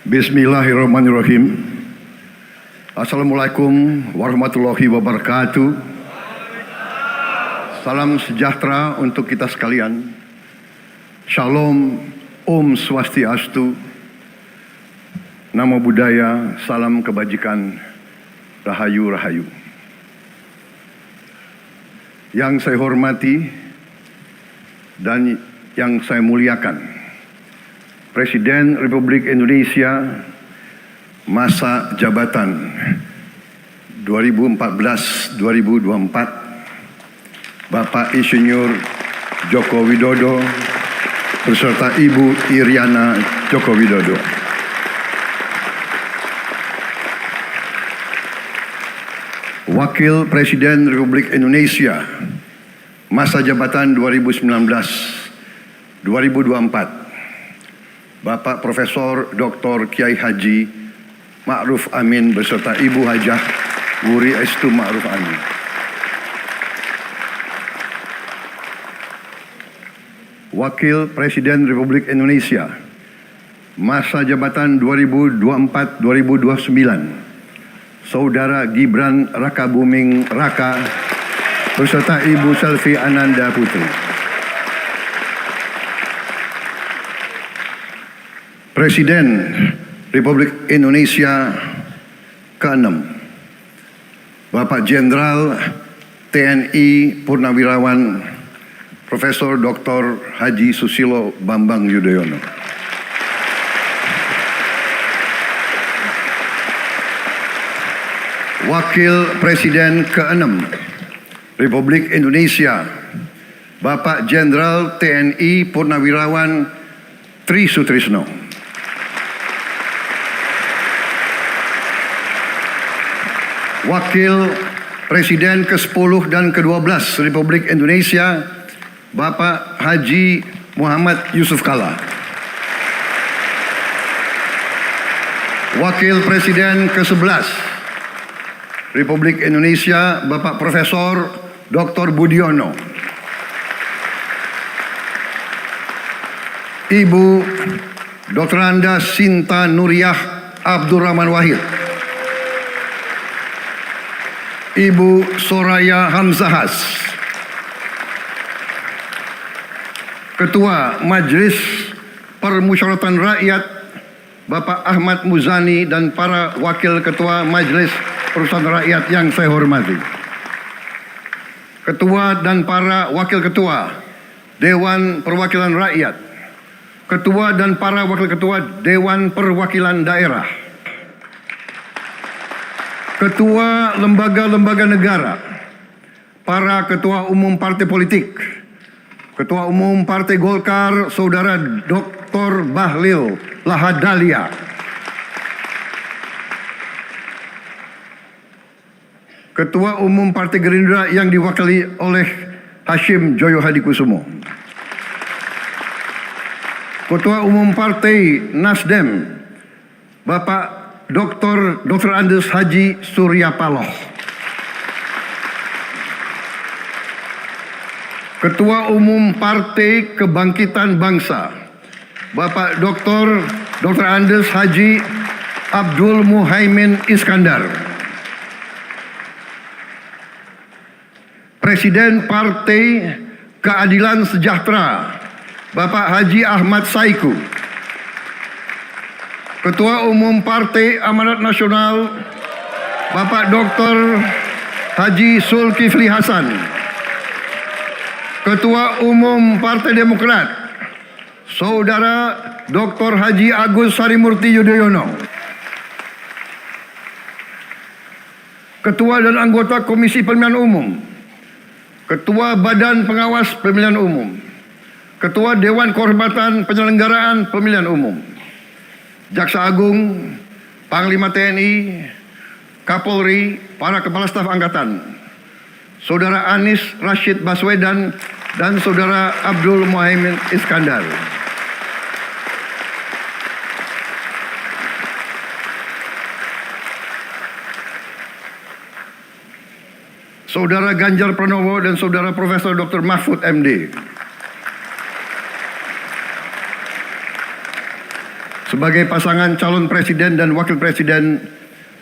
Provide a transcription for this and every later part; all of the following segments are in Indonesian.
Bismillahirrahmanirrahim. Assalamualaikum warahmatullahi wabarakatuh. Salam sejahtera untuk kita sekalian. Shalom, Om Swastiastu, Namo Buddhaya, salam kebajikan, Rahayu Rahayu. Yang saya hormati dan yang saya muliakan, Presiden Republik Indonesia masa jabatan 2014-2024, Bapak Insinyur Joko Widodo beserta Ibu Iriana Joko Widodo. Wakil Presiden Republik Indonesia masa jabatan 2019-2024, Bapak Profesor Dr. Kiai Haji Ma'ruf Amin beserta Ibu Hajah Wuri Estu Ma'ruf Amin. Wakil Presiden Republik Indonesia masa jabatan 2024-2029, Saudara Gibran Rakabuming Raka beserta Ibu Selvi Ananda Putri. Presiden Republik Indonesia ke-6, Bapak Jenderal TNI Purnawirawan Profesor Dr. Haji Susilo Bambang Yudhoyono. Wakil Presiden ke-6 Republik Indonesia, Bapak Jenderal TNI Purnawirawan Tri Sutrisno. Wakil Presiden ke-10 dan ke-12 Republik Indonesia, Bapak Haji Muhammad Yusuf Kalla. Wakil Presiden ke-11 Republik Indonesia, Bapak Profesor Dr. Budiono. Ibu Dr. Anda Sinta Nuriyah Abdurrahman Wahid. Ibu Soraya Hamzahas. Ketua Majelis Permusyawaratan Rakyat Bapak Ahmad Muzani dan para Wakil Ketua Majelis Permusyawaratan Rakyat yang saya hormati. Ketua dan para Wakil Ketua Dewan Perwakilan Rakyat, Ketua dan para Wakil Ketua Dewan Perwakilan Daerah, Ketua lembaga-lembaga negara, para Ketua Umum Partai Politik, Ketua Umum Partai Golkar, Saudara Dr. Bahlil Lahadalia, Ketua Umum Partai Gerindra yang diwakili oleh Hashim Joyo Hadikusumo, Ketua Umum Partai Nasdem, Bapak Dr. Andes Haji Surya Paloh, Ketua Umum Partai Kebangkitan Bangsa, Bapak Dr. Andes Haji Abdul Muhaimin Iskandar, Presiden Partai Keadilan Sejahtera, Bapak Haji Ahmad Saiku, Ketua Umum Partai Amanat Nasional, Bapak Dr. Haji Zulkifli Hasan, Ketua Umum Partai Demokrat, Saudara Dr. Haji Agus Harimurti Yudhoyono, Ketua dan anggota Komisi Pemilihan Umum, Ketua Badan Pengawas Pemilihan Umum, Ketua Dewan Kehormatan Penyelenggaraan Pemilihan Umum, Jaksa Agung, Panglima TNI, Kapolri, para Kepala Staf Angkatan, Saudara Anies Rashid Baswedan, dan Saudara Abdul Muhaimin Iskandar. Saudara Ganjar Pranowo dan Saudara Profesor Dr. Mahfud MD. sebagai pasangan calon presiden dan wakil presiden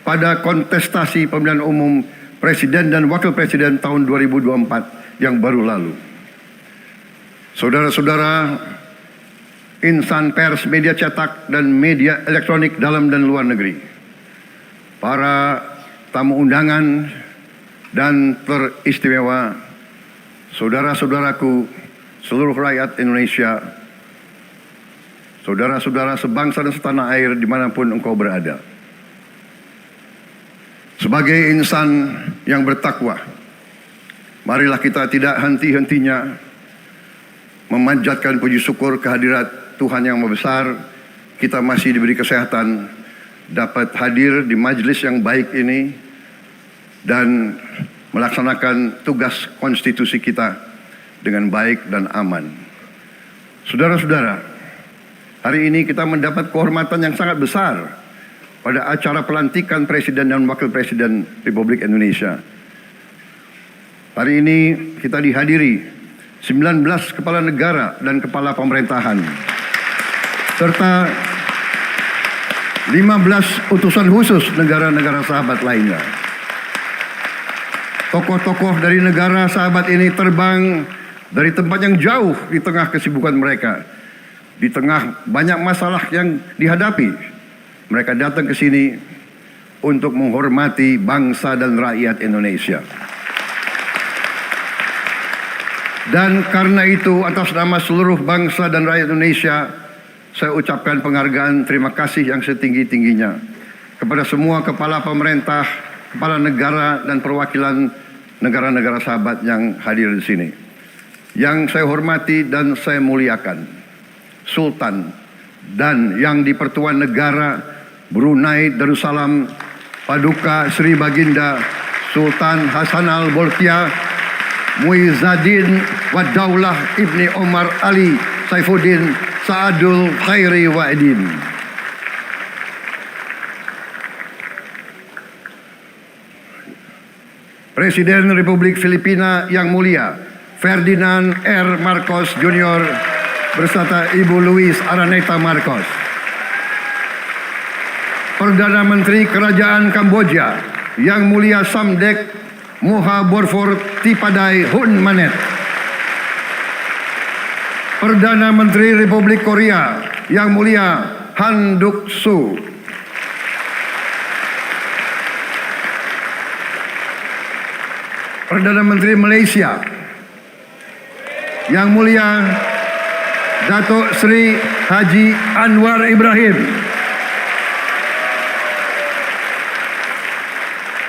pada kontestasi pemilihan umum presiden dan wakil presiden tahun 2024 yang baru lalu. Saudara-saudara, insan pers, media cetak, dan media elektronik dalam dan luar negeri, para tamu undangan dan teristimewa, saudara-saudaraku, seluruh rakyat Indonesia, saudara-saudara sebangsa dan setanah air dimanapun engkau berada. Sebagai insan yang bertakwa, marilah kita tidak henti-hentinya memanjatkan puji syukur kehadirat Tuhan yang Maha Besar. Kita masih diberi kesehatan, dapat hadir di majelis yang baik ini dan melaksanakan tugas konstitusi kita dengan baik dan aman. Saudara-saudara, hari ini kita mendapat kehormatan yang sangat besar pada acara pelantikan Presiden dan Wakil Presiden Republik Indonesia. Hari ini kita dihadiri 19 kepala negara dan kepala pemerintahan, serta 15 utusan khusus negara-negara sahabat lainnya. Tokoh-tokoh dari negara sahabat ini terbang dari tempat yang jauh di tengah kesibukan mereka, di tengah banyak masalah yang dihadapi. Mereka datang ke sini untuk menghormati bangsa dan rakyat Indonesia. Dan karena itu, atas nama seluruh bangsa dan rakyat Indonesia, saya ucapkan penghargaan terima kasih yang setinggi-tingginya kepada semua kepala pemerintah, kepala negara, dan perwakilan negara-negara sahabat yang hadir di sini. Yang saya hormati dan saya muliakan, Sultan dan yang di Pertuan Negara Brunei Darussalam Paduka Sri Baginda Sultan Hassanal Bolkiah Muizzaddin Wadaulah Ibni Omar Ali Saifuddin Saadul Khairi Wa'idin. Presiden Republik Filipina yang mulia Ferdinand R. Marcos Jr. beserta Ibu Luis Araneta Marcos. Perdana Menteri Kerajaan Kamboja yang mulia Samdech Moha Borfor Tipadai Hun Manet. Perdana Menteri Republik Korea yang mulia Han Duck-soo. Perdana Menteri Malaysia yang mulia Datuk Seri Haji Anwar Ibrahim.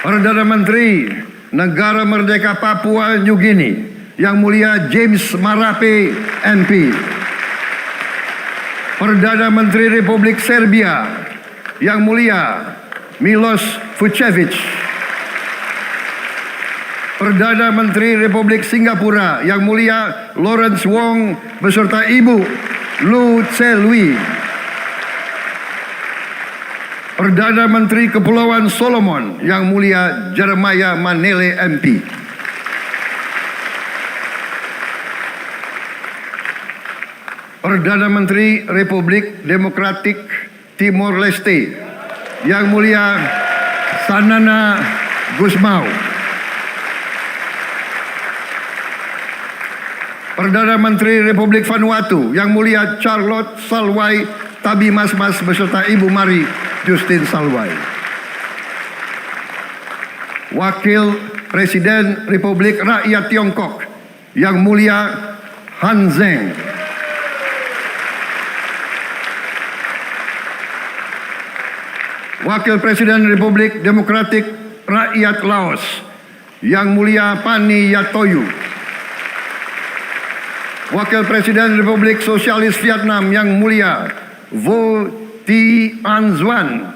Perdana Menteri Negara Merdeka Papua New Guinea yang mulia James Marape MP. Perdana Menteri Republik Serbia yang mulia Milos Vucevic. Perdana Menteri Republik Singapura yang mulia Lawrence Wong beserta Ibu Lu Tse Lui. Perdana Menteri Kepulauan Solomon yang mulia Jeremiah Manele MP. Perdana Menteri Republik Demokratik Timor Leste yang mulia Sanana Gusmao. Perdana Menteri Republik Vanuatu yang mulia Charlotte Salwai Tabi Masmas beserta Ibu Mari Justin Salwai. Wakil Presiden Republik Rakyat Tiongkok yang mulia Han Zheng. Wakil Presiden Republik Demokratik Rakyat Laos yang mulia Pani Yatoyu. Wakil Presiden Republik Sosialis Vietnam yang mulia Vo Thi An Xuan.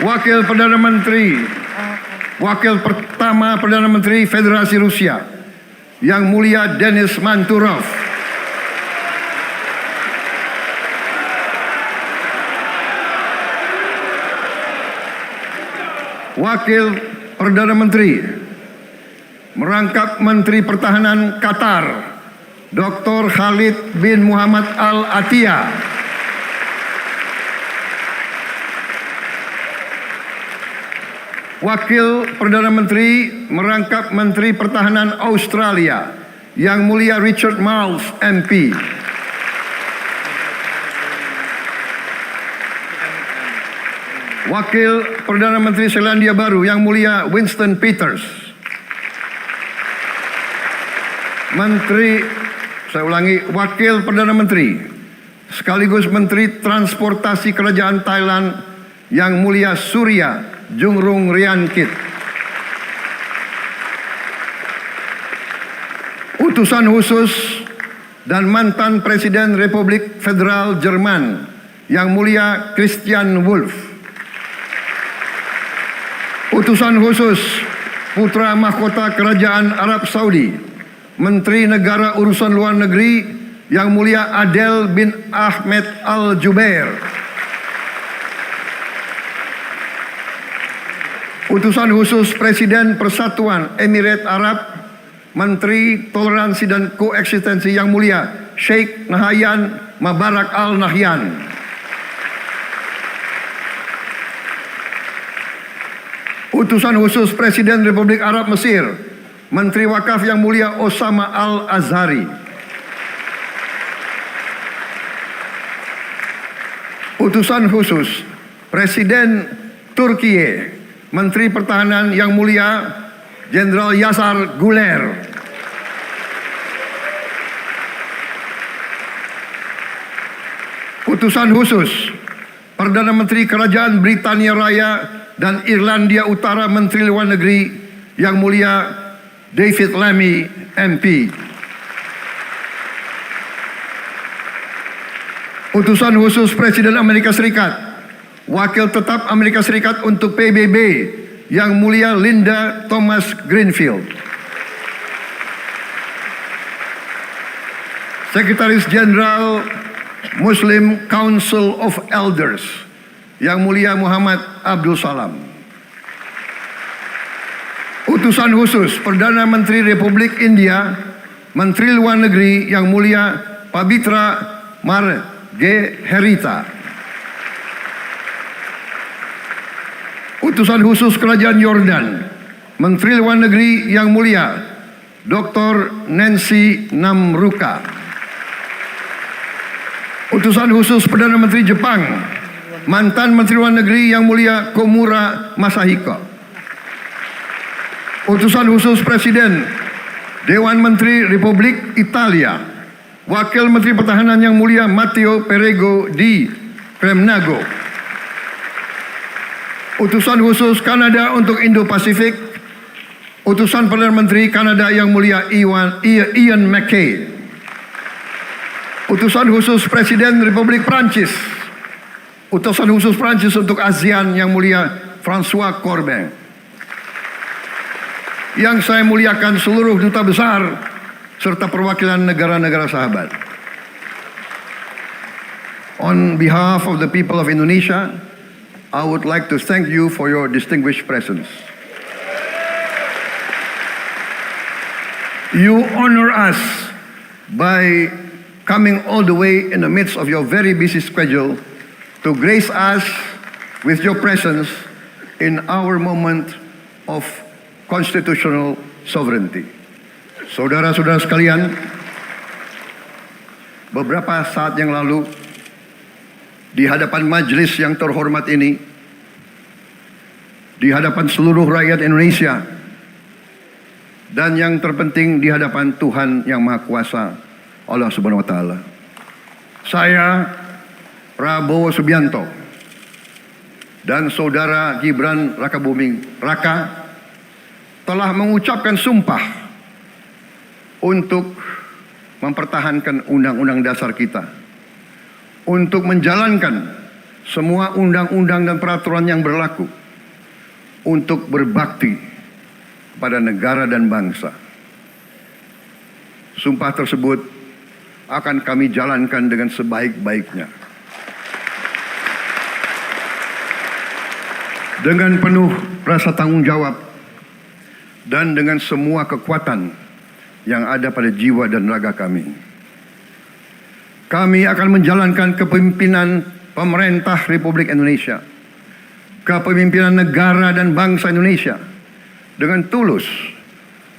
Wakil pertama Perdana Menteri Federasi Rusia yang mulia Denis Manturov. Wakil Perdana Menteri merangkap Menteri Pertahanan Qatar Dr. Khalid bin Muhammad Al Attiyah. Wakil Perdana Menteri merangkap Menteri Pertahanan Australia, Yang Mulia Richard Marles, MP. Wakil Perdana Menteri Selandia Baru, Yang Mulia Winston Peters. Wakil Perdana Menteri sekaligus Menteri Transportasi Kerajaan Thailand, Yang Mulia Surya Jungrung Riankit. Utusan khusus dan mantan Presiden Republik Federal Jerman, Yang Mulia Christian Wulff. Utusan khusus Putra Mahkota Kerajaan Arab Saudi, Menteri Negara Urusan Luar Negeri, Yang Mulia Adel bin Ahmed Al Jubair. Utusan khusus Presiden Persatuan Emirat Arab, Menteri Toleransi dan Koeksistensi, Yang Mulia Sheikh Nahyan Mubarak Al Nahyan. Utusan khusus Presiden Republik Arab Mesir, Menteri Wakaf, Yang Mulia Osama Al Azhari. Utusan khusus Presiden Turkiye, Menteri Pertahanan, Yang Mulia Jenderal Yasar Guler. Utusan khusus Perdana Menteri Kerajaan Britania Raya dan Irlandia Utara, Menteri Luar Negeri, Yang Mulia David Lammy, MP. Utusan khusus Presiden Amerika Serikat, Wakil Tetap Amerika Serikat untuk PBB, Yang Mulia Linda Thomas Greenfield. Sekretaris Jenderal Muslim Council of Elders, Yang Mulia Muhammad Abdul Salam. Utusan khusus Perdana Menteri Republik India, Menteri Luar Negeri, Yang Mulia Pabitra Margherita. Utusan khusus Kerajaan Yordan, Menteri Luar Negeri, Yang Mulia Dr. Nancy Namruka. Utusan khusus Perdana Menteri Jepang, mantan Menteri Luar Negeri, Yang Mulia Komura Masahiko. Utusan khusus Presiden Dewan Menteri Republik Italia, Wakil Menteri Pertahanan, Yang Mulia Matteo Perego di Kremnago. Utusan khusus Kanada untuk Indo-Pasifik, Utusan Perdana Menteri Kanada, Yang Mulia Ian MacKay. Utusan khusus Presiden Republik Prancis, Utusan khusus Prancis untuk ASEAN, Yang Mulia François Corbin. Yang saya muliakan seluruh duta besar serta perwakilan negara-negara sahabat. On behalf of the people of Indonesia, I would like to thank you for your distinguished presence. You honor us by coming all the way in the midst of your very busy schedule to grace us with your presence in our moment of constitutional sovereignty. Saudara-saudara sekalian, beberapa saat yang lalu di hadapan majelis yang terhormat ini, di hadapan seluruh rakyat Indonesia, dan yang terpenting di hadapan Tuhan Yang Maha Kuasa, Allah Subhanahu wa Ta'ala, saya Prabowo Subianto dan saudara Gibran Rakabuming Raka telah mengucapkan sumpah untuk mempertahankan undang-undang dasar kita, untuk menjalankan semua undang-undang dan peraturan yang berlaku, untuk berbakti pada negara dan bangsa. Sumpah tersebut akan kami jalankan dengan sebaik-baiknya, dengan penuh rasa tanggung jawab dan dengan semua kekuatan yang ada pada jiwa dan raga kami. Kami akan menjalankan kepemimpinan pemerintah Republik Indonesia kepemimpinan negara dan bangsa Indonesia dengan tulus,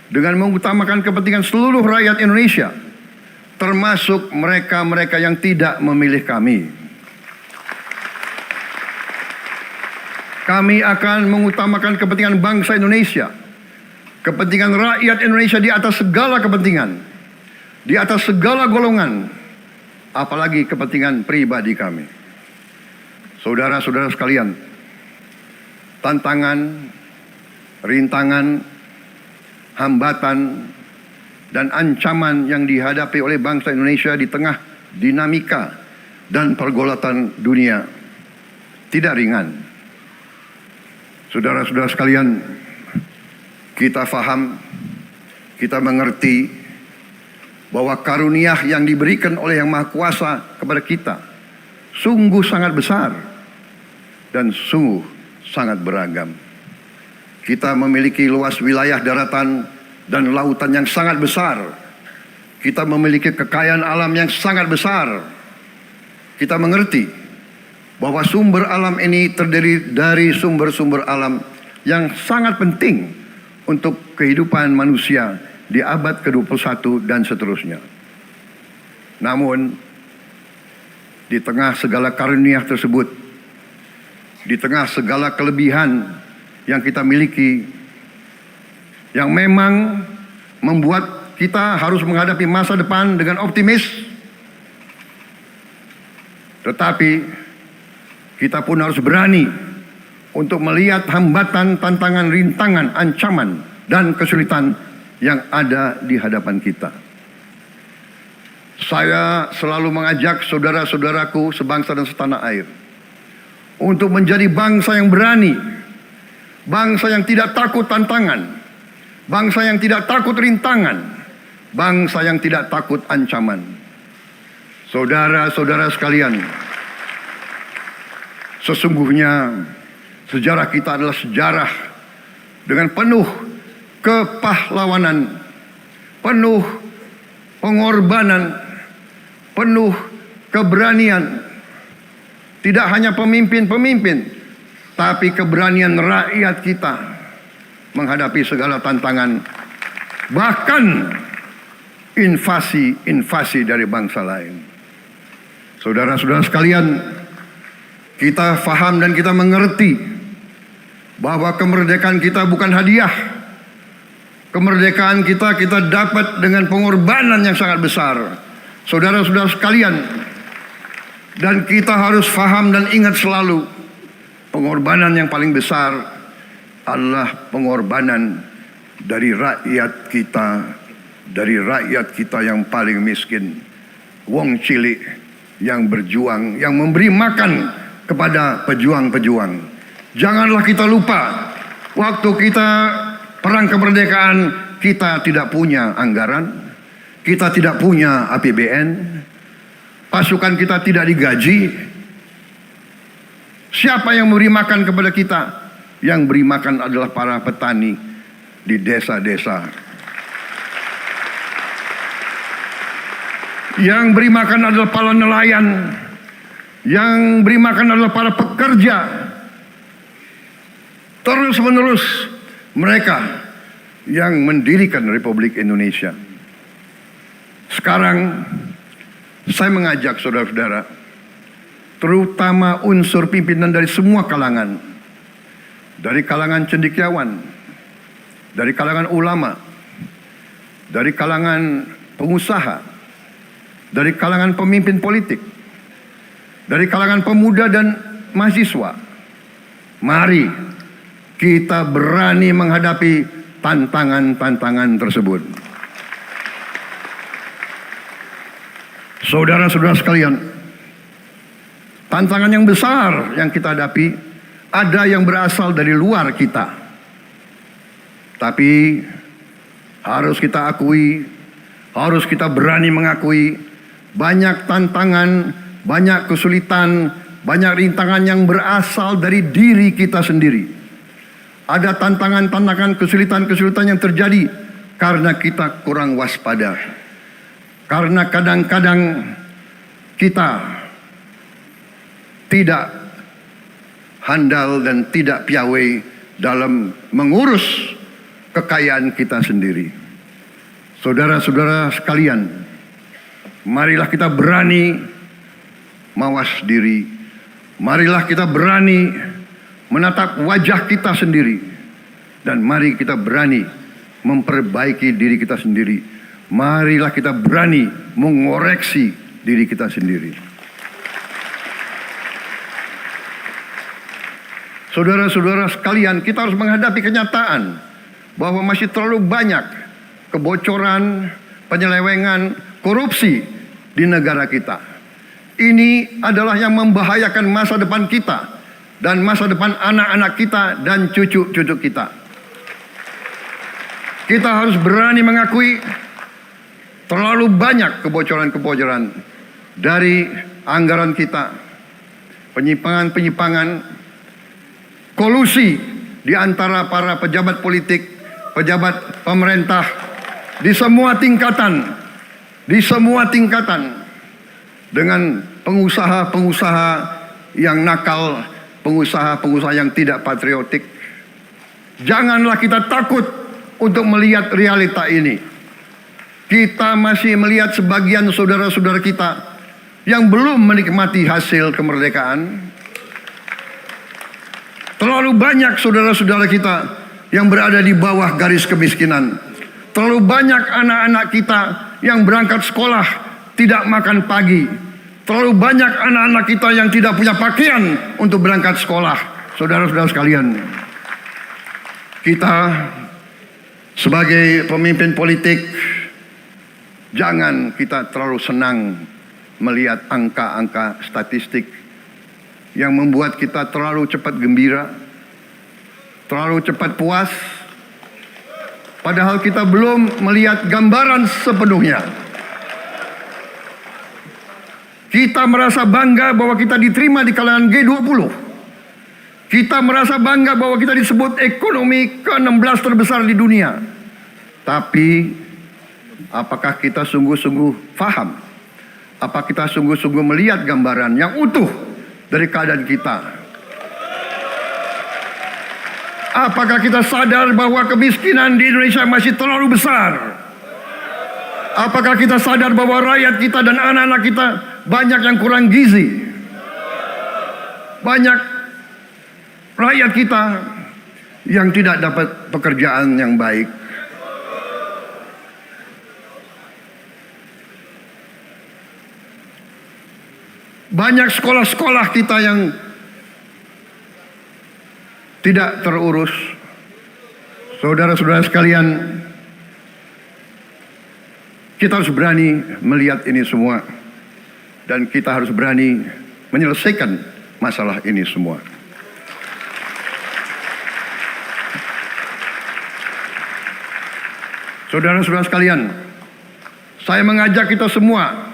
dengan mengutamakan kepentingan seluruh rakyat Indonesia, termasuk mereka-mereka yang tidak memilih kami. Kami akan mengutamakan kepentingan bangsa Indonesia, kepentingan rakyat Indonesia di atas segala kepentingan, di atas segala golongan, apalagi kepentingan pribadi kami. Saudara-saudara sekalian, tantangan, rintangan, hambatan, dan ancaman yang dihadapi oleh bangsa Indonesia di tengah dinamika dan pergolatan dunia tidak ringan. Saudara-saudara sekalian, kita faham, kita mengerti bahwa karunia yang diberikan oleh Yang Maha Kuasa kepada kita sungguh sangat besar dan sungguh sangat beragam. Kita memiliki luas wilayah daratan dan lautan yang sangat besar. Kita memiliki kekayaan alam yang sangat besar. Kita mengerti bahwa sumber alam ini terdiri dari sumber-sumber alam yang sangat penting untuk kehidupan manusia di abad ke-21 dan seterusnya. Namun, di tengah segala karunia tersebut, di tengah segala kelebihan yang kita miliki, yang memang membuat kita harus menghadapi masa depan dengan optimis, tetapi kita pun harus berani untuk melihat hambatan, tantangan, rintangan, ancaman, dan kesulitan yang ada di hadapan kita. Saya selalu mengajak saudara-saudaraku sebangsa dan setanah air untuk menjadi bangsa yang berani, bangsa yang tidak takut tantangan, bangsa yang tidak takut rintangan, bangsa yang tidak takut ancaman. Saudara-saudara sekalian, sesungguhnya sejarah kita adalah sejarah dengan penuh kepahlawanan, penuh pengorbanan, penuh keberanian. Tidak hanya pemimpin-pemimpin, tapi keberanian rakyat kita menghadapi segala tantangan, bahkan invasi-invasi dari bangsa lain. Saudara-saudara sekalian, kita faham dan kita mengerti bahwa kemerdekaan kita bukan hadiah. Kemerdekaan kita dapat dengan pengorbanan yang sangat besar. Saudara-saudara sekalian, dan kita harus faham dan ingat selalu, pengorbanan yang paling besar adalah pengorbanan dari rakyat kita yang paling miskin, wong cilik yang berjuang, yang memberi makan kepada pejuang-pejuang. Janganlah kita lupa, waktu kita perang kemerdekaan, kita tidak punya anggaran, kita tidak punya APBN, pasukan kita tidak digaji. Siapa yang memberi makan kepada kita? Yang beri makan adalah para petani di desa-desa. Yang beri makan adalah para nelayan. Yang beri makan adalah para pekerja. Terus-menerus mereka yang mendirikan Republik Indonesia. Sekarang saya mengajak saudara-saudara, terutama unsur pimpinan dari semua kalangan, dari kalangan cendekiawan, dari kalangan ulama, dari kalangan pengusaha, dari kalangan pemimpin politik, dari kalangan pemuda dan mahasiswa. Mari kita berani menghadapi tantangan-tantangan tersebut. Saudara-saudara sekalian, tantangan yang besar yang kita hadapi ada yang berasal dari luar kita. Tapi harus kita akui, harus kita berani mengakui, banyak tantangan, banyak kesulitan, banyak rintangan yang berasal dari diri kita sendiri. Ada tantangan-tantangan, kesulitan-kesulitan yang terjadi karena kita kurang waspada. Karena kadang-kadang kita tidak handal dan tidak piawai dalam mengurus kekayaan kita sendiri. Saudara-saudara sekalian, marilah kita berani mawas diri. Marilah kita berani menatap wajah kita sendiri. Dan mari kita berani memperbaiki diri kita sendiri. Marilah kita berani mengoreksi diri kita sendiri. Saudara-saudara sekalian, kita harus menghadapi kenyataan bahwa masih terlalu banyak kebocoran, penyelewengan, korupsi di negara kita. Ini adalah yang membahayakan masa depan kita dan masa depan anak-anak kita dan cucu-cucu kita. Kita harus berani mengakui terlalu banyak kebocoran-kebocoran dari anggaran kita, penyimpangan-penyimpangan, kolusi di antara para pejabat politik, pejabat pemerintah di semua tingkatan dengan pengusaha-pengusaha yang nakal, pengusaha-pengusaha yang tidak patriotik. Janganlah kita takut untuk melihat realita ini. Kita masih melihat sebagian saudara-saudara kita yang belum menikmati hasil kemerdekaan. Terlalu banyak saudara-saudara kita yang berada di bawah garis kemiskinan. Terlalu banyak anak-anak kita yang berangkat sekolah tidak makan pagi. Terlalu banyak anak-anak kita yang tidak punya pakaian untuk berangkat sekolah. Saudara-saudara sekalian, kita sebagai pemimpin politik, jangan kita terlalu senang melihat angka-angka statistik yang membuat kita terlalu cepat gembira, terlalu cepat puas, padahal kita belum melihat gambaran sepenuhnya. Kita merasa bangga bahwa kita diterima di kalangan G20. Kita merasa bangga bahwa kita disebut ekonomi ke-16 terbesar di dunia. Tapi apakah kita sungguh-sungguh paham? Apa kita sungguh-sungguh melihat gambaran yang utuh dari keadaan kita? Apakah kita sadar bahwa kemiskinan di Indonesia masih terlalu besar? Apakah kita sadar bahwa rakyat kita dan anak-anak kita banyak yang kurang gizi? Banyak rakyat kita yang tidak dapat pekerjaan yang baik. Banyak sekolah-sekolah kita yang tidak terurus. Saudara-saudara sekalian, kita harus berani melihat ini semua. Dan kita harus berani menyelesaikan masalah ini semua. Saudara-saudara sekalian, saya mengajak kita semua,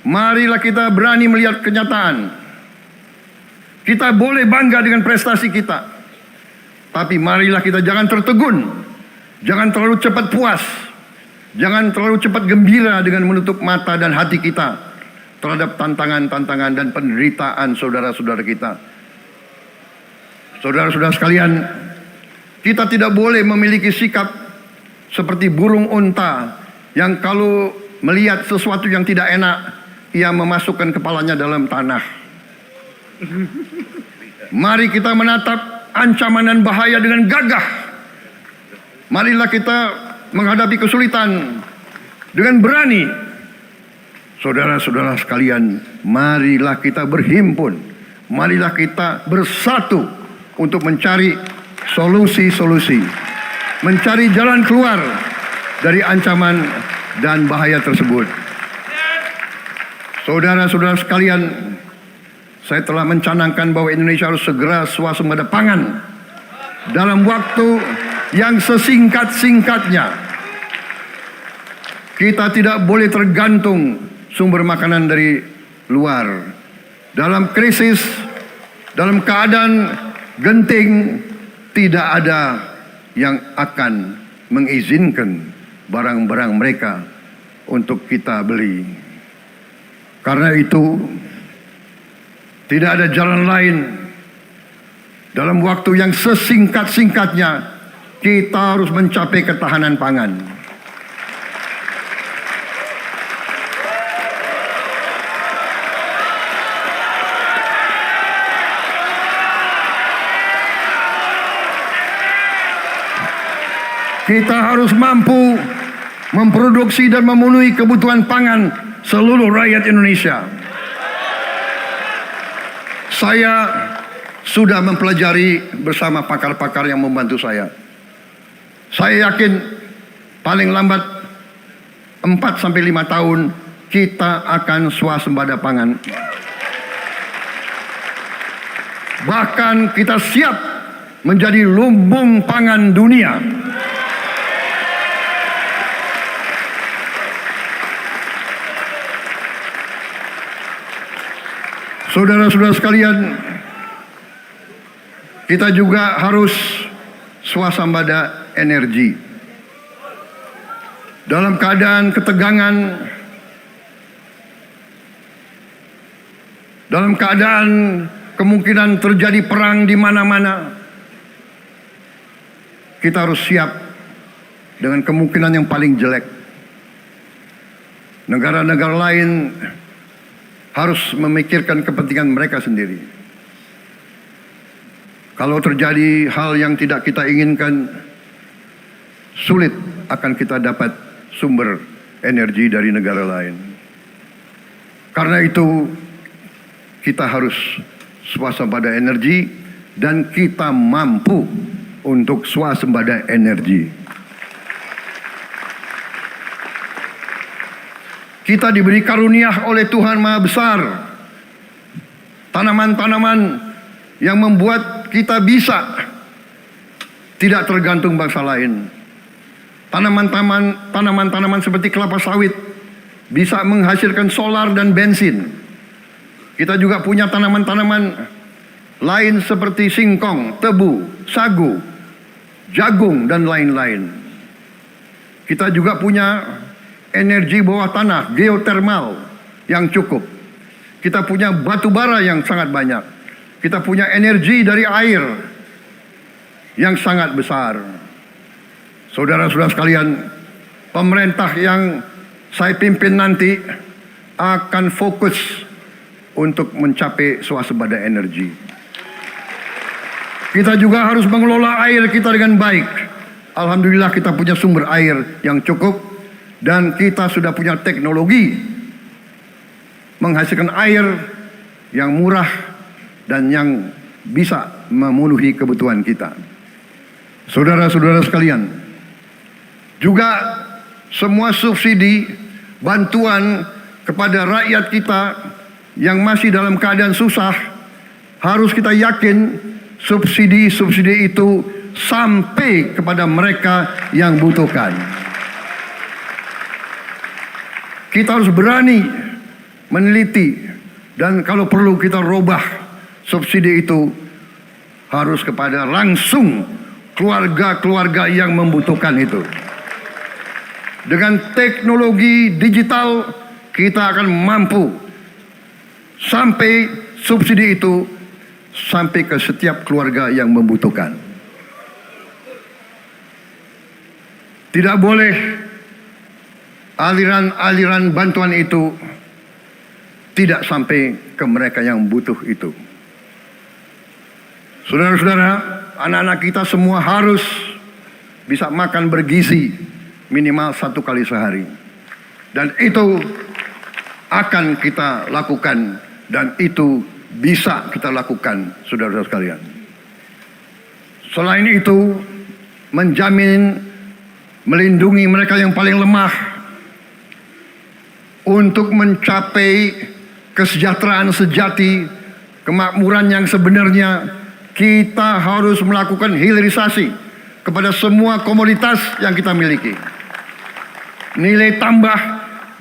marilah kita berani melihat kenyataan. Kita boleh bangga dengan prestasi kita, tapi marilah kita jangan tertegun, jangan terlalu cepat puas, jangan terlalu cepat gembira dengan menutup mata dan hati kita terhadap tantangan-tantangan dan penderitaan saudara-saudara kita. Saudara-saudara sekalian, kita tidak boleh memiliki sikap seperti burung unta yang kalau melihat sesuatu yang tidak enak, ia memasukkan kepalanya dalam tanah. Mari kita menatap ancaman dan bahaya dengan gagah. Marilah kita menghadapi kesulitan dengan berani. Saudara-saudara sekalian, marilah kita berhimpun. Marilah kita bersatu untuk mencari solusi-solusi, mencari jalan keluar dari ancaman dan bahaya tersebut. Saudara-saudara sekalian, saya telah mencanangkan bahwa Indonesia harus segera swasembada pangan dalam waktu yang sesingkat-singkatnya. Kita tidak boleh tergantung sumber makanan dari luar. Dalam krisis, dalam keadaan genting, tidak ada yang akan mengizinkan barang-barang mereka untuk kita beli. Karena itu, tidak ada jalan lain Dalam waktu yang sesingkat-singkatnya, kita harus mencapai ketahanan pangan. Kita harus mampu memproduksi dan memenuhi kebutuhan pangan seluruh rakyat Indonesia. Saya sudah mempelajari bersama pakar-pakar yang membantu saya. Saya yakin paling lambat 4-5 tahun kita akan swasembada pangan. Bahkan kita siap menjadi lumbung pangan dunia. Saudara-saudara sekalian, kita juga harus swasembada energi. Dalam keadaan ketegangan, dalam keadaan kemungkinan terjadi perang di mana-mana, kita harus siap dengan kemungkinan yang paling jelek. Negara-negara lain harus memikirkan kepentingan mereka sendiri. Kalau terjadi hal yang tidak kita inginkan, sulit akan kita dapat sumber energi dari negara lain. Karena itu, kita harus swasembada energi dan kita mampu untuk swasembada energi. Kita diberi karunia oleh Tuhan Maha Besar tanaman-tanaman yang membuat kita bisa tidak tergantung bangsa lain. Tanaman-tanaman seperti kelapa sawit bisa menghasilkan solar dan bensin. Kita juga punya tanaman-tanaman lain seperti singkong, tebu, sagu, jagung, dan lain-lain. Kita juga punya energi bawah tanah, geotermal yang cukup. Kita punya batu bara yang sangat banyak. Kita punya energi dari air yang sangat besar. Saudara-saudara sekalian, pemerintah yang saya pimpin nanti akan fokus untuk mencapai swasembada energi. Kita juga harus mengelola air kita dengan baik. Alhamdulillah kita punya sumber air yang cukup. Dan kita sudah punya teknologi menghasilkan air yang murah dan yang bisa memenuhi kebutuhan kita. Saudara-saudara sekalian, juga semua subsidi, bantuan kepada rakyat kita yang masih dalam keadaan susah, harus kita yakin subsidi-subsidi itu sampai kepada mereka yang butuhkan. Kita harus berani meneliti dan kalau perlu kita robah subsidi itu harus kepada langsung keluarga-keluarga yang membutuhkan itu. Dengan teknologi digital kita akan mampu sampai subsidi itu sampai ke setiap keluarga yang membutuhkan. Tidak boleh aliran-aliran bantuan itu tidak sampai ke mereka yang butuh itu. Saudara-saudara, anak-anak kita semua harus bisa makan bergizi minimal 1 kali sehari. Dan itu akan kita lakukan dan itu bisa kita lakukan, saudara-saudara sekalian. Selain itu, menjamin melindungi mereka yang paling lemah untuk mencapai kesejahteraan sejati, kemakmuran yang sebenarnya, kita harus melakukan hilirisasi kepada semua komoditas yang kita miliki. Nilai tambah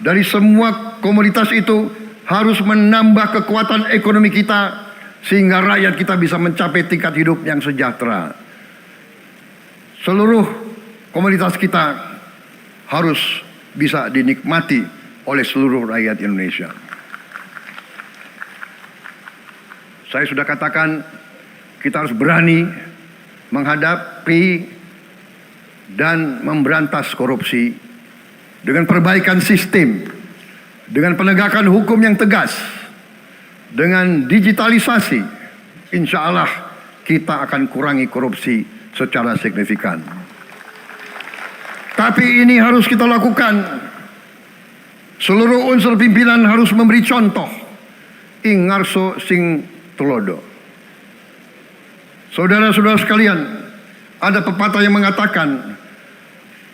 dari semua komoditas itu harus menambah kekuatan ekonomi kita sehingga rakyat kita bisa mencapai tingkat hidup yang sejahtera. Seluruh komoditas kita harus bisa dinikmati oleh seluruh rakyat Indonesia. Saya sudah katakan kita harus berani menghadapi dan memberantas korupsi dengan perbaikan sistem, dengan penegakan hukum yang tegas, dengan digitalisasi. Insya Allah kita akan kurangi korupsi secara signifikan. Tapi ini harus kita lakukan. Seluruh unsur pimpinan harus memberi contoh. Ing ngarso sing tulodo. Saudara-saudara sekalian, ada pepatah yang mengatakan,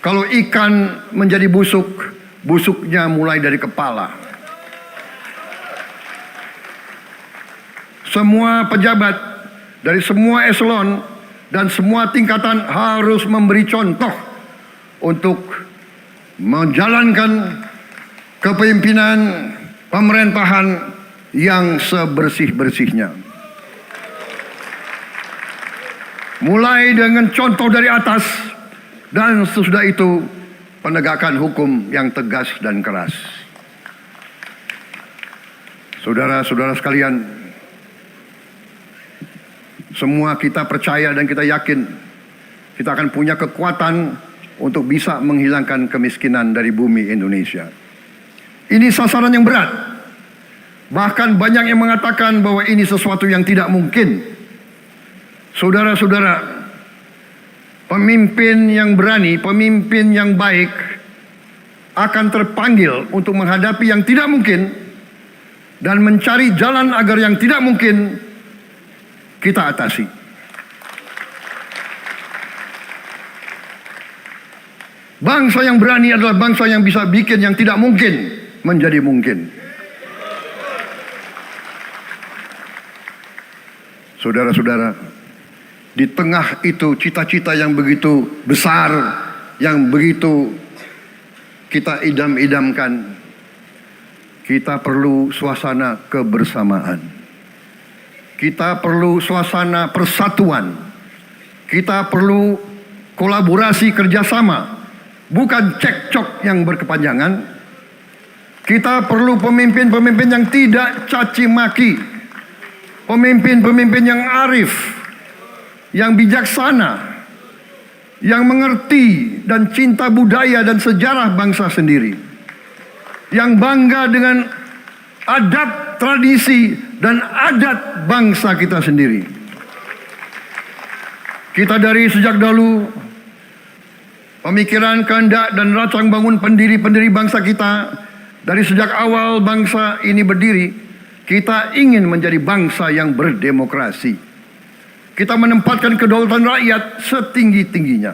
kalau ikan menjadi busuk, busuknya mulai dari kepala. Semua pejabat dari semua eselon dan semua tingkatan harus memberi contoh untuk menjalankan kepemimpinan pemerintahan yang sebersih-bersihnya. Mulai dengan contoh dari atas dan sesudah itu penegakan hukum yang tegas dan keras. Saudara-saudara sekalian, semua kita percaya dan kita yakin kita akan punya kekuatan untuk bisa menghilangkan kemiskinan dari bumi Indonesia. Ini sasaran yang berat. Bahkan banyak yang mengatakan bahwa ini sesuatu yang tidak mungkin. Saudara-saudara, pemimpin yang berani, pemimpin yang baik akan terpanggil untuk menghadapi yang tidak mungkin dan mencari jalan agar yang tidak mungkin kita atasi. Bangsa yang berani adalah bangsa yang bisa bikin yang tidak mungkin menjadi mungkin. Saudara-saudara, di tengah itu cita-cita yang begitu besar, yang begitu kita idam-idamkan, kita perlu suasana kebersamaan. Kita perlu suasana persatuan. Kita perlu kolaborasi kerjasama, bukan cekcok yang berkepanjangan. Kita perlu pemimpin-pemimpin yang tidak caci maki, pemimpin-pemimpin yang arif, yang bijaksana, yang mengerti dan cinta budaya dan sejarah bangsa sendiri, yang bangga dengan adab, tradisi, dan adat bangsa kita sendiri. Kita dari sejak dahulu, pemikiran, kehendak, dan rancang bangun pendiri-pendiri bangsa kita, dari sejak awal bangsa ini berdiri, kita ingin menjadi bangsa yang berdemokrasi. Kita menempatkan kedaulatan rakyat setinggi-tingginya.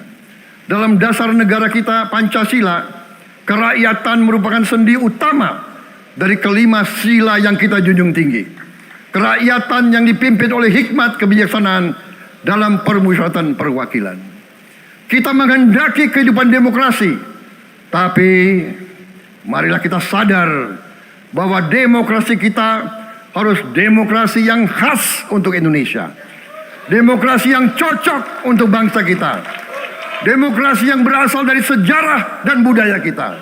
Dalam dasar negara kita, Pancasila, kerakyatan merupakan sendi utama dari kelima sila yang kita junjung tinggi. Kerakyatan yang dipimpin oleh hikmat kebijaksanaan dalam permusyawaratan perwakilan. Kita menghendaki kehidupan demokrasi, tapi marilah kita sadar bahwa demokrasi kita harus demokrasi yang khas untuk Indonesia. Demokrasi yang cocok untuk bangsa kita. Demokrasi yang berasal dari sejarah dan budaya kita.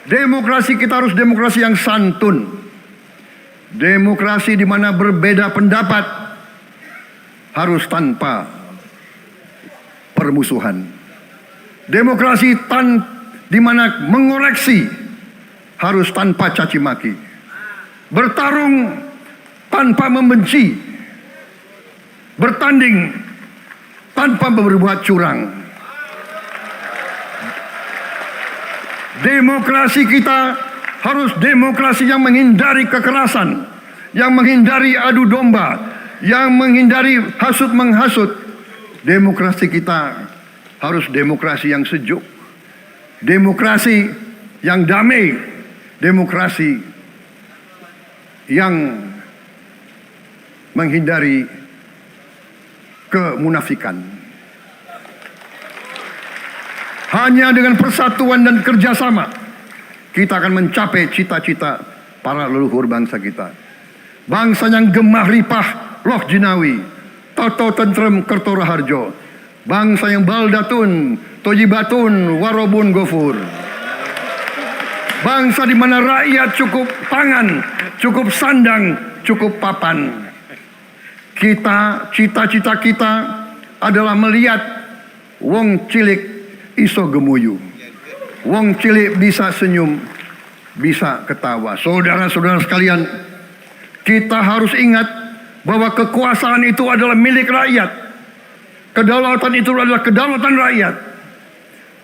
Demokrasi kita harus demokrasi yang santun. Demokrasi di mana berbeda pendapat harus tanpa permusuhan. Demokrasi di mana mengoreksi harus tanpa caci maki. Bertarung tanpa membenci. Bertanding tanpa berbuat curang. Demokrasi kita harus demokrasi yang menghindari kekerasan, yang menghindari adu domba, yang menghindari hasut menghasut. Demokrasi kita harus demokrasi yang sejuk, demokrasi yang damai, demokrasi yang menghindari kemunafikan. Hanya dengan persatuan dan kerjasama kita akan mencapai cita-cita para leluhur bangsa kita. Bangsa yang gemah ripah loh jinawi, toto tentrem kerto raharjo. Bangsa yang baldatun, tojibatun, warobun gofur. Bangsa di mana rakyat cukup pangan, cukup sandang, cukup papan. Cita-cita kita adalah melihat wong cilik iso gemuyu. Wong cilik bisa senyum, bisa ketawa. Saudara-saudara sekalian, kita harus ingat bahwa kekuasaan itu adalah milik rakyat. Kedaulatan itu adalah kedaulatan rakyat.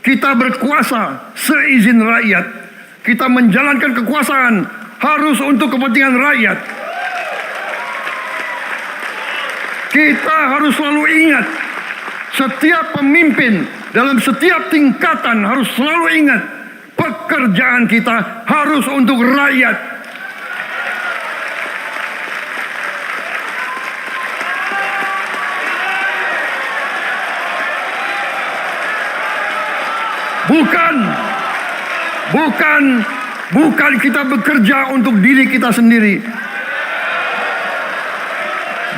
Kita berkuasa seizin rakyat. Kita menjalankan kekuasaan harus untuk kepentingan rakyat. Kita harus selalu ingat, setiap pemimpin dalam setiap tingkatan harus selalu ingat, pekerjaan kita harus untuk rakyat. Bukan kita bekerja untuk diri kita sendiri.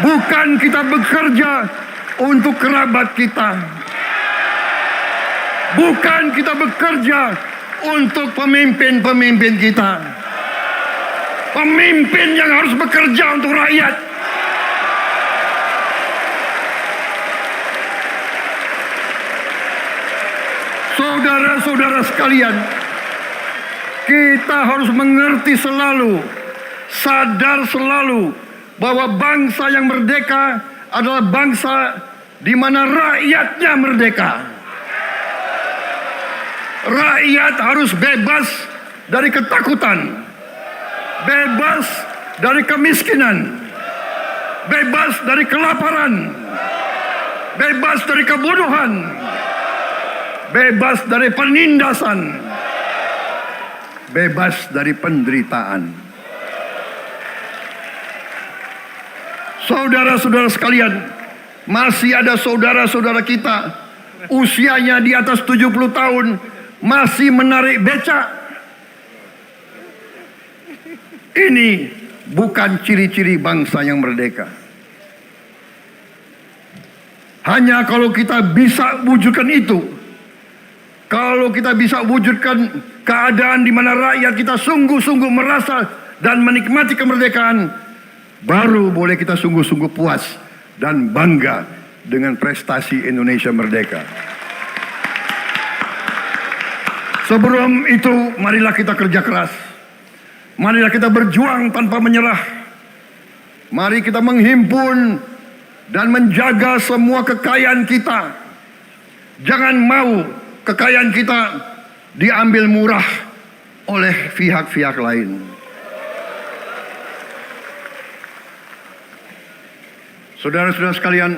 Bukan kita bekerja untuk kerabat kita. Bukan kita bekerja untuk pemimpin-pemimpin kita. Pemimpin yang harus bekerja untuk rakyat. Saudara-saudara sekalian, kita harus mengerti selalu, sadar selalu bahwa bangsa yang merdeka adalah bangsa di mana rakyatnya merdeka. Rakyat harus bebas dari ketakutan, bebas dari kemiskinan, bebas dari kelaparan, bebas dari kebodohan, bebas dari penindasan, bebas dari penderitaan. Saudara-saudara sekalian, masih ada saudara-saudara kita usianya di atas 70 tahun masih menarik becak. Ini bukan ciri-ciri bangsa yang merdeka. Hanya kalau kita bisa wujudkan itu, kalau kita bisa wujudkan keadaan di mana rakyat kita sungguh-sungguh merasa dan menikmati kemerdekaan, baru boleh kita sungguh-sungguh puas dan bangga dengan prestasi Indonesia merdeka. Sebelum itu, marilah kita kerja keras. Marilah kita berjuang tanpa menyerah. Mari kita menghimpun dan menjaga semua kekayaan kita. Jangan mau kekayaan kita diambil murah oleh pihak-pihak lain. Saudara-saudara sekalian,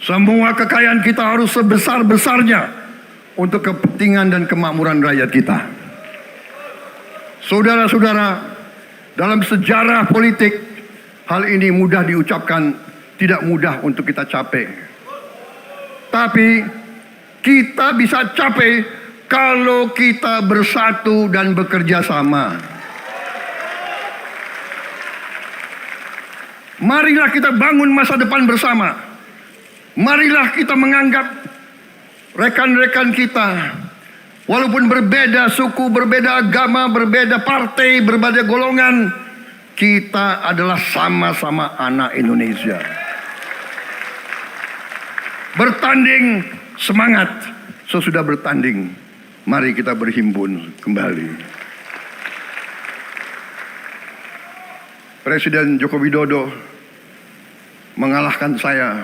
semua kekayaan kita harus sebesar-besarnya untuk kepentingan dan kemakmuran rakyat kita. Saudara-saudara, dalam sejarah politik, hal ini mudah diucapkan, tidak mudah untuk kita capai. Tapi kita bisa capai kalau kita bersatu dan bekerja sama. Marilah kita bangun masa depan bersama. Marilah kita menganggap rekan-rekan kita, walaupun berbeda suku, berbeda agama, berbeda partai, berbeda golongan, kita adalah sama-sama anak Indonesia. Bertanding semangat, sesudah bertanding, mari kita berhimpun kembali. Presiden Joko Widodo mengalahkan saya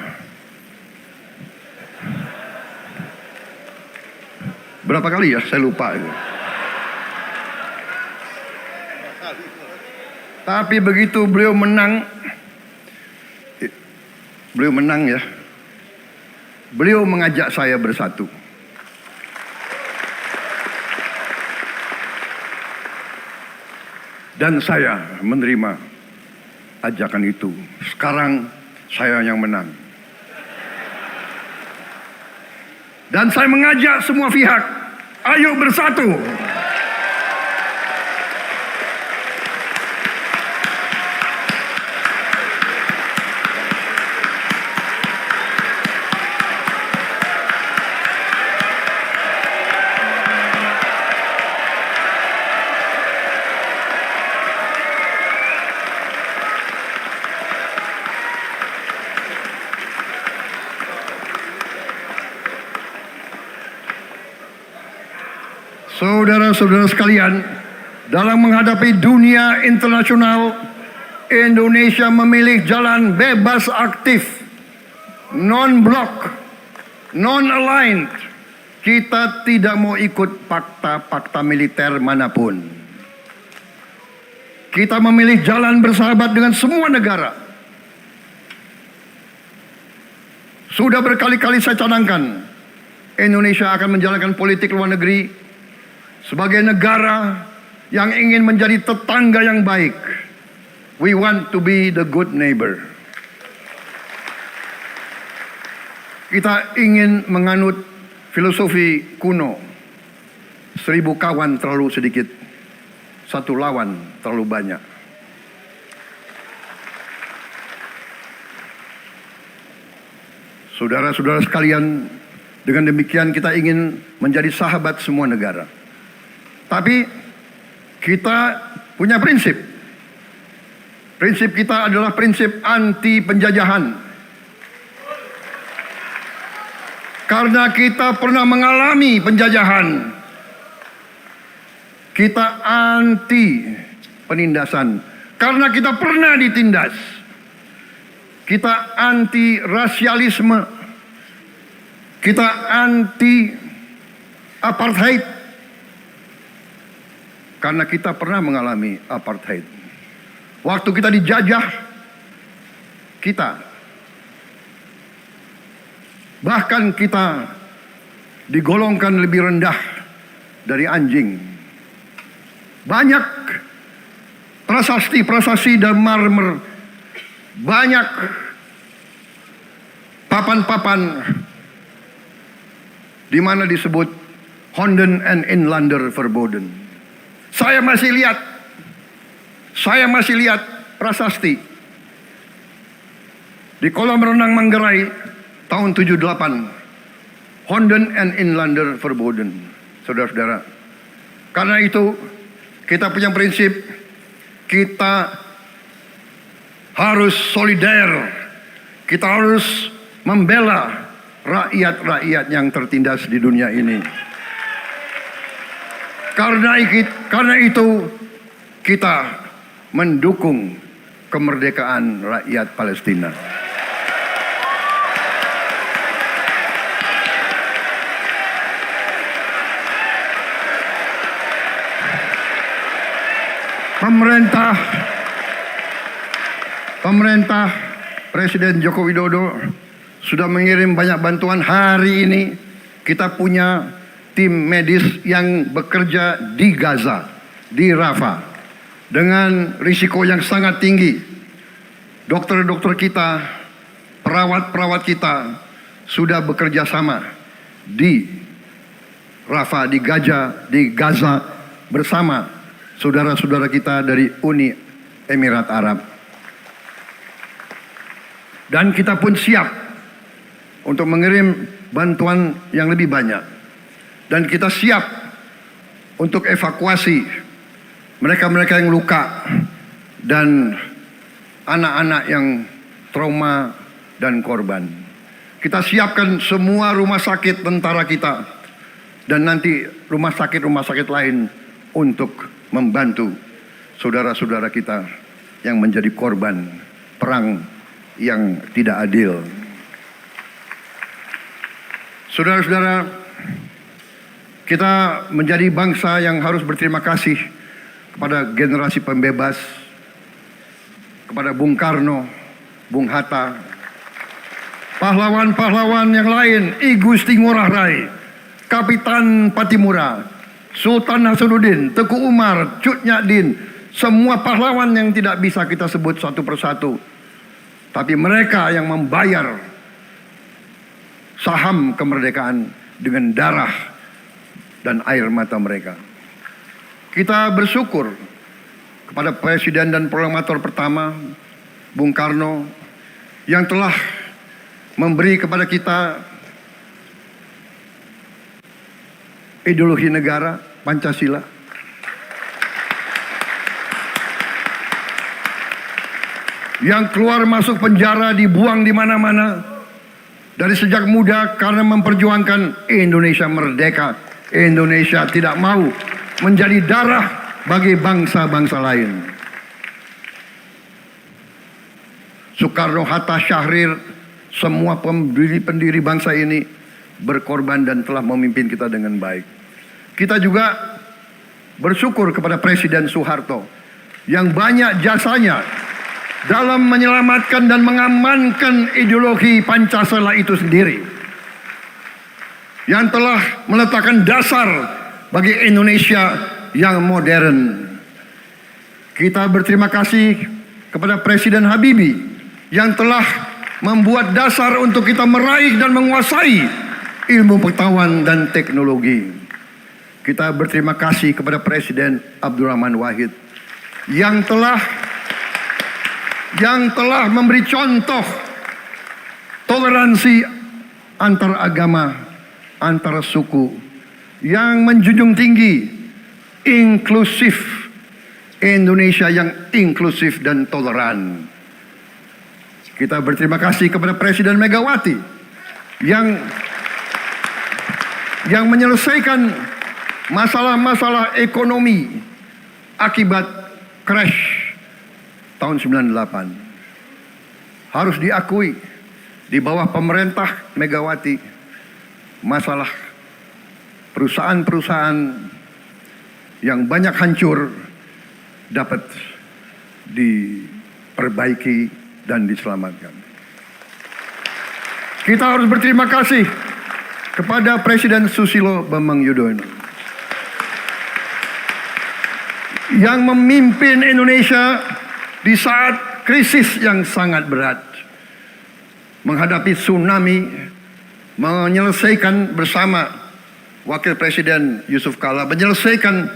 berapa kali ya, saya lupa itu. Tapi begitu beliau menang ya, beliau mengajak saya bersatu. Dan saya menerima ajakan itu. Sekarang saya yang menang. Dan saya mengajak semua pihak, ayo bersatu. saudara-saudara sekalian, dalam menghadapi dunia internasional, Indonesia memilih jalan bebas aktif, non-blok, non-aligned. Kita tidak mau ikut fakta-fakta militer manapun. Kita memilih jalan bersahabat dengan semua negara. Sudah berkali-kali saya cadangkan, Indonesia akan menjalankan politik luar negeri sebagai negara yang ingin menjadi tetangga yang baik. We want to be the good neighbor. Kita ingin menganut filosofi kuno, 1000 kawan terlalu sedikit, 1 lawan terlalu banyak. Saudara-saudara sekalian, dengan demikian kita ingin menjadi sahabat semua negara. Tapi kita punya prinsip. Prinsip kita adalah prinsip anti penjajahan. Karena kita pernah mengalami penjajahan, kita anti penindasan. Karena kita pernah ditindas, kita anti rasialisme, kita anti apartheid. Karena kita pernah mengalami apartheid. Waktu kita dijajah, bahkan kita digolongkan lebih rendah dari anjing. Banyak prasasti dan marmer, banyak papan-papan di mana disebut Honden and Inlander Verboden. Saya masih lihat prasasti di kolam renang Manggarai tahun 78, Honden and Inlander Verboden, saudara-saudara. Karena itu kita punya prinsip, kita harus solider, kita harus membela rakyat-rakyat yang tertindas di dunia ini. Karena itu kita mendukung kemerdekaan rakyat Palestina. Pemerintah Presiden Joko Widodo sudah mengirim banyak bantuan. Hari ini kita punya tim medis yang bekerja di Gaza, di Rafah, dengan risiko yang sangat tinggi. Dokter-dokter kita, perawat-perawat kita sudah bekerja sama di Rafah, di Gaza bersama saudara-saudara kita dari Uni Emirat Arab. Dan kita pun siap untuk mengirim bantuan yang lebih banyak. Dan kita siap untuk evakuasi mereka-mereka yang luka dan anak-anak yang trauma dan korban. Kita siapkan semua rumah sakit tentara kita dan nanti rumah sakit lain untuk membantu saudara-saudara kita yang menjadi korban perang yang tidak adil. Saudara-saudara, kita menjadi bangsa yang harus berterima kasih kepada generasi pembebas, kepada Bung Karno, Bung Hatta, pahlawan-pahlawan yang lain, I Gusti Ngurah Rai, Kapitan Patimura, Sultan Hasanuddin, Teku Umar, Cut Nyak semua pahlawan yang tidak bisa kita sebut satu persatu. Tapi mereka yang membayar saham kemerdekaan dengan darah dan air mata mereka. Kita bersyukur kepada Presiden dan Proklamator pertama, Bung Karno, yang telah memberi kepada kita ideologi negara, Pancasila. Yang keluar masuk penjara, dibuang di mana-mana dari sejak muda karena memperjuangkan Indonesia merdeka. Indonesia tidak mau menjadi darah bagi bangsa-bangsa lain. Soekarno-Hatta, Syahrir, semua pendiri bangsa ini berkorban dan telah memimpin kita dengan baik. Kita juga bersyukur kepada Presiden Soeharto yang banyak jasanya dalam menyelamatkan dan mengamankan ideologi Pancasila itu sendiri, yang telah meletakkan dasar bagi Indonesia yang modern. Kita berterima kasih kepada Presiden Habibie yang telah membuat dasar untuk kita meraih dan menguasai ilmu pengetahuan dan teknologi. Kita berterima kasih kepada Presiden Abdurrahman Wahid yang telah memberi contoh toleransi antar agama, antar suku, yang menjunjung tinggi inklusif, Indonesia yang inklusif dan toleran. Kita berterima kasih kepada Presiden Megawati yang menyelesaikan masalah-masalah ekonomi akibat crash tahun 98. Harus diakui, di bawah pemerintah Megawati, masalah perusahaan-perusahaan yang banyak hancur dapat diperbaiki dan diselamatkan. Kita harus berterima kasih kepada Presiden Susilo Bambang Yudhoyono yang memimpin Indonesia di saat krisis yang sangat berat, menghadapi tsunami, menyelesaikan bersama Wakil Presiden Yusuf Kala, menyelesaikan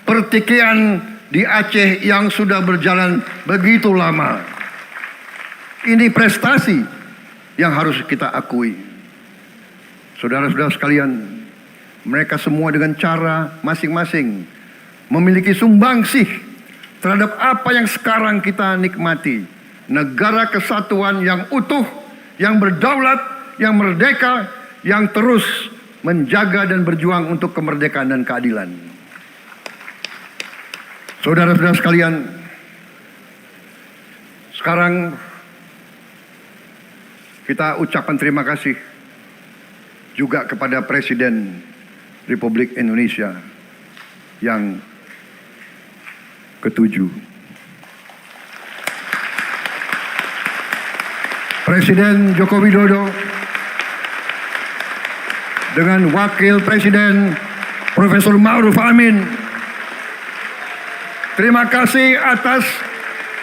pertikaian di Aceh yang sudah berjalan begitu lama. Ini prestasi yang harus kita akui. Saudara-saudara sekalian, mereka semua dengan cara masing-masing memiliki sumbangsih terhadap apa yang sekarang kita nikmati. Negara kesatuan yang utuh, yang berdaulat, yang merdeka, yang terus menjaga dan berjuang untuk kemerdekaan dan keadilan. Saudara-saudara sekalian, sekarang kita ucapkan terima kasih juga kepada Presiden Republik Indonesia yang ke-7. Presiden Joko Widodo dengan Wakil Presiden Profesor Ma'ruf Amin, terima kasih atas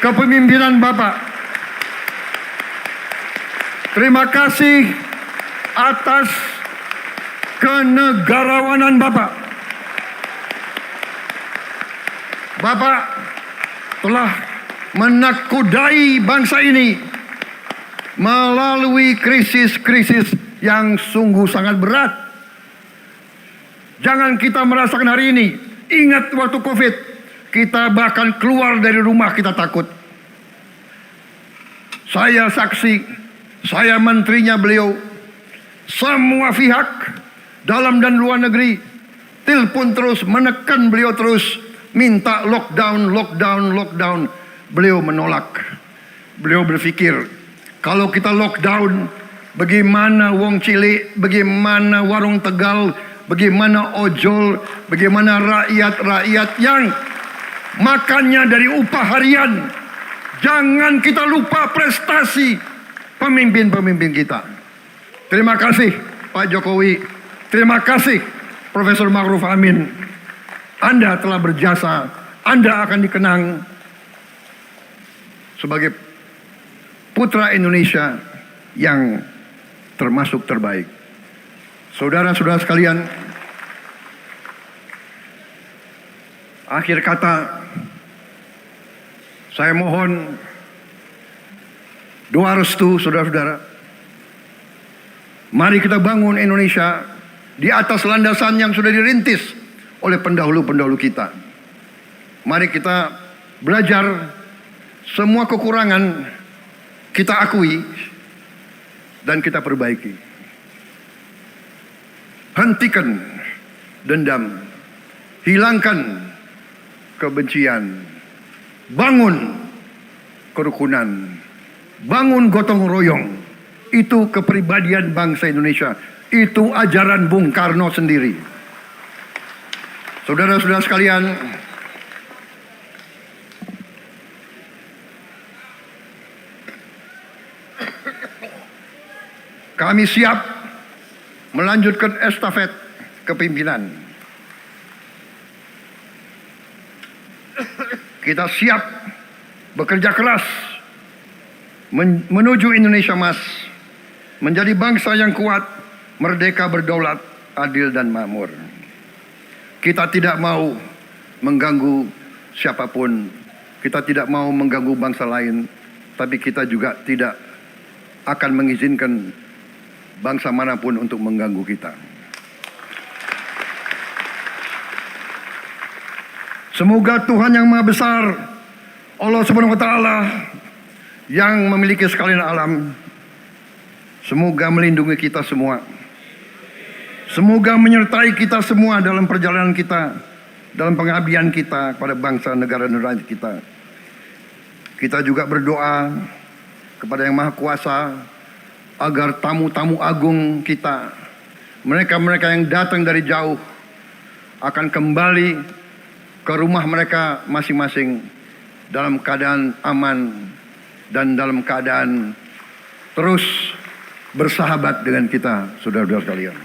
kepemimpinan Bapak. Terima kasih atas kenegarawanan Bapak. Bapak telah menakodai bangsa ini melalui krisis-krisis yang sungguh sangat berat. Jangan kita merasakan hari ini. Ingat waktu COVID, kita bahkan keluar dari rumah kita takut. Saya saksi, saya menterinya beliau, semua pihak dalam dan luar negeri telepon terus, menekan beliau terus, minta lockdown, lockdown, lockdown. Beliau menolak. Beliau berpikir, kalau kita lockdown, bagaimana wong cilik, bagaimana warung Tegal, bagaimana ojol, bagaimana rakyat-rakyat yang makannya dari upah harian. Jangan kita lupa prestasi pemimpin-pemimpin kita. Terima kasih Pak Jokowi, terima kasih Profesor Ma'ruf Amin. Anda telah berjasa, Anda akan dikenang sebagai putra Indonesia yang termasuk terbaik. Saudara-saudara sekalian, akhir kata, saya mohon doa restu saudara-saudara. Mari kita bangun Indonesia di atas landasan yang sudah dirintis oleh pendahulu-pendahulu kita. Mari kita belajar, semua kekurangan kita akui dan kita perbaiki. Hentikan dendam, hilangkan kebencian, bangun kerukunan, bangun gotong royong. Itu kepribadian bangsa Indonesia. Itu ajaran Bung Karno sendiri. Saudara-saudara sekalian, kami siap melanjutkan estafet kepimpinan. Kita siap bekerja keras menuju Indonesia Emas, menjadi bangsa yang kuat, merdeka, berdaulat, adil dan makmur. Kita tidak mau mengganggu siapapun, kita tidak mau mengganggu bangsa lain, tapi kita juga tidak akan mengizinkan bangsa manapun untuk mengganggu kita. Semoga Tuhan yang Maha Besar, Allah Subhanahu wa Ta'ala, yang memiliki sekalian alam, semoga melindungi kita semua. Semoga menyertai kita semua dalam perjalanan kita, dalam pengabdian kita kepada bangsa, negara, dan rakyat kita. Kita juga berdoa kepada Yang Maha Kuasa agar tamu-tamu agung kita, mereka-mereka yang datang dari jauh, akan kembali ke rumah mereka masing-masing dalam keadaan aman dan dalam keadaan terus bersahabat dengan kita, saudara-saudara sekalian.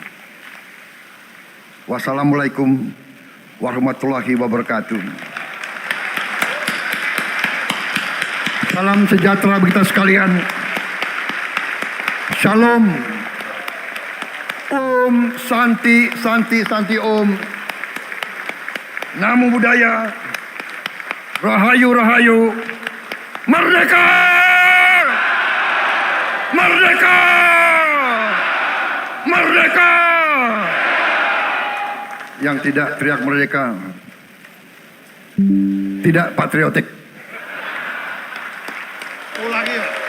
Wassalamualaikum warahmatullahi wabarakatuh. Salam sejahtera bagi kita sekalian. Shalom. Om Santi, Santi, Santi Om. Namo Buddhaya. Rahayu, Rahayu. Merdeka! Merdeka! Merdeka! Yang tidak teriak merdeka tidak patriotik. Ulangi ya.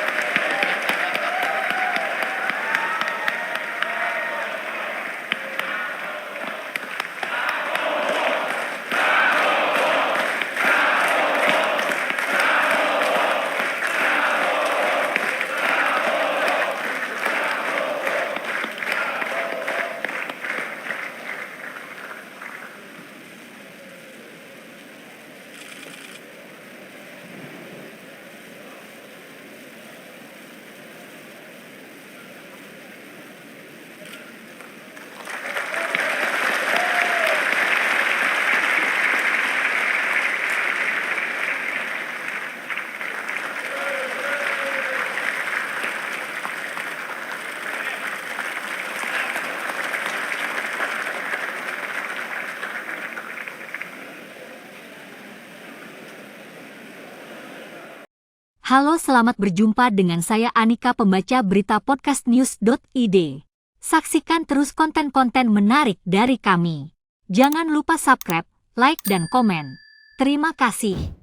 Halo, selamat berjumpa dengan saya Anika, pembaca berita podcastnews.id. Saksikan terus konten-konten menarik dari kami. Jangan lupa subscribe, like, dan komen. Terima kasih.